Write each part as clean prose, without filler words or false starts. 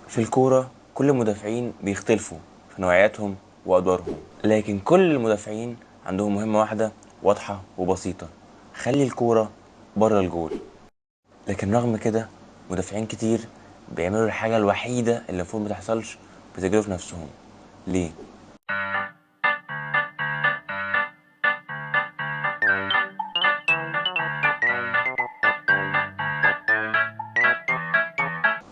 في الكورة كل المدافعين بيختلفوا في نوعياتهم وأدوارهم، لكن كل المدافعين عندهم مهمة واحدة واضحة وبسيطة: خلي الكورة بره الجول. لكن رغم كده مدافعين كتير بيعملوا الحاجة الوحيدة اللي المفروض متحصلش، بيسجلوا في نفسهم. ليه؟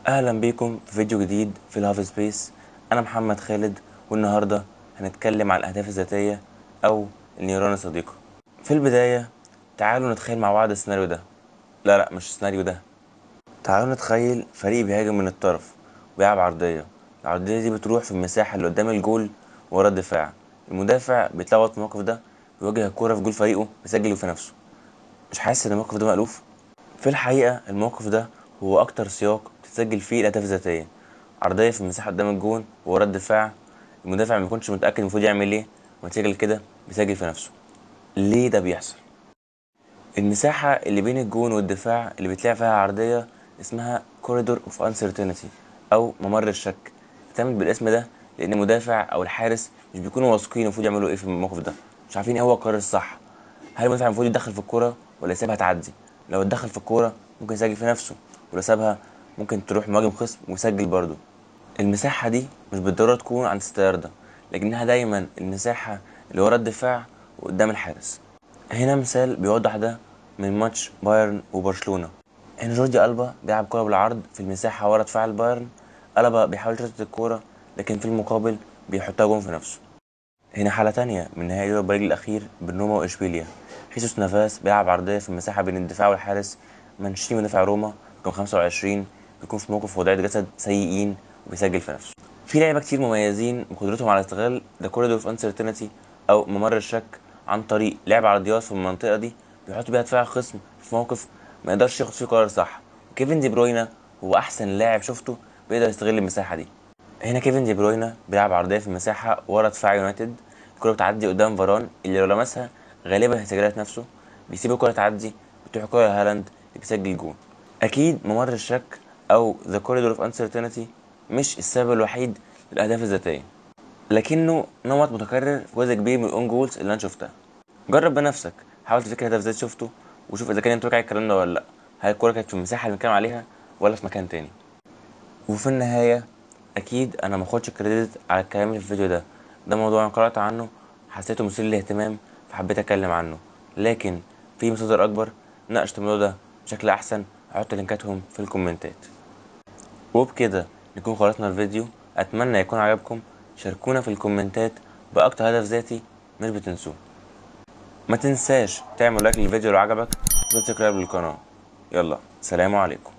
أهلا بيكم في فيديو جديد في الهاف سبيس. أنا محمد خالد، والنهاردة هنتكلم عن الأهداف الذاتية أو النيران الصديقة. في البداية تعالوا نتخيل مع بعض السيناريو ده. لا مش السيناريو ده. تعالوا نتخيل فريق بيهاجم من الطرف ويلعب عرضية. العرضية دي بتروح في المساحة اللي قدام الجول ورا الدفاع. المدافع بيتلخبط في الموقف ده، بيواجه الكورة في جول فريقه، بيسجل في نفسه. مش حاسس ان الموقف ده مألوف؟ في الحقيقة الموقف ده هو أكتر سياق بتتسجل فيه الأهداف الذاتية. عرضية في المساحة قدام الجون وورا الدفاع، المدافع ميكونش متأكد المفروض يعمل ايه، ونتيجة كده بيسجل في نفسه. ليه ده بيحصل؟ المساحة اللي بين الجون والدفاع اللي بتلعب فيها عرضية اسمها corridor of uncertainty أو ممر الشك. بتعمل بالاسم ده لأن المدافع أو الحارس مش بيكونوا واثقين المفروض يعملوا ايه في الموقف ده، مش عارفين ايه هو القرار الصح. هل المدافع المفروض يتدخل في الكورة ولا يسيبها تعدي؟ لو اتدخل في الكورة ممكن يسجل في نفسه، ولو سابها ممكن تروح مهاجم خصم ويسجل برضه. المساحة دي مش بالضرورة تكون عند ستايردة، لكنها دايما المساحة اللي ورا الدفاع وقدام الحارس. هنا مثال بيوضح ده من ماتش بايرن وبرشلونة. هنا جوردي ألبا بيلعب كرة بالعرض في المساحة ورا دفاع البايرن. ألبا بيحاول يشتت الكورة، لكن في المقابل بيحطها جون في نفسه. هنا حالة تانية من نهائي يوروبا ليج الأخير بين روما وإشبيليا. خيسوس نافاس بيلعب عرضية في المساحة بين الدفاع والحارس. مانشيني مدافع روما رقم 25 بيكون في موقف وضعية جسد سيئين وبيسجل في نفسه. في لعيبة كتير مميزين بقدرتهم على استغلال ذا كوريدور اوف انسرتينتي أو ممر الشك عن طريق لعب عرضيات في المنطقة دي، بيحطوا بيها دفاع الخصم في موقف ما يقدرش ياخد فيه قرار صح. كيفن دي بروينا هو أحسن لاعب شفته بيقدر يستغل المساحة دي. هنا كيفن دي بروينا بيلعب عرضية في المساحة ورا دفاع يونايتد. الكرة بتعدي قدام فاران اللي لو لمسها غالبا هيسجلها في نفسه، بيسيب الكرة تعدي وتروح الكرة لهالاند اللي بيسجل جون. أكيد ممر الشك أو The Corridor of Uncertainty مش السبب الوحيد للأهداف الذاتية، لكنه نمط متكرر في جزء كبير من الأون جولز اللي أنا شفتها. جرب بنفسك، حاول تفتكر هدف ذاتي شفته وشوف إذا كان ينطبق على الكلام ده ولا لأ. هل الكرة كانت في المساحة اللي بنتكلم عليها ولا في مكان تاني؟ وفي النهاية أكيد أنا ماخدش كريدت على الكلام اللي في الفيديو ده. ده موضوع أنا قرأت عنه، حسيته مثير للاهتمام، فحبيت أتكلم عنه. لكن في مصادر أكبر ناقشت الموضوع ده بشكل أحسن، هحط لينكاتهم في الكومنتات. وبكده نكون خلصنا الفيديو. أتمنى يكون عجبكم. شاركونا في الكومنتات بأكتر هدف ذاتي مش بتنسوه. ما تنساش تعمل لايك للفيديو لو عجبك وسبسكرايب للقناة. يلا سلام عليكم.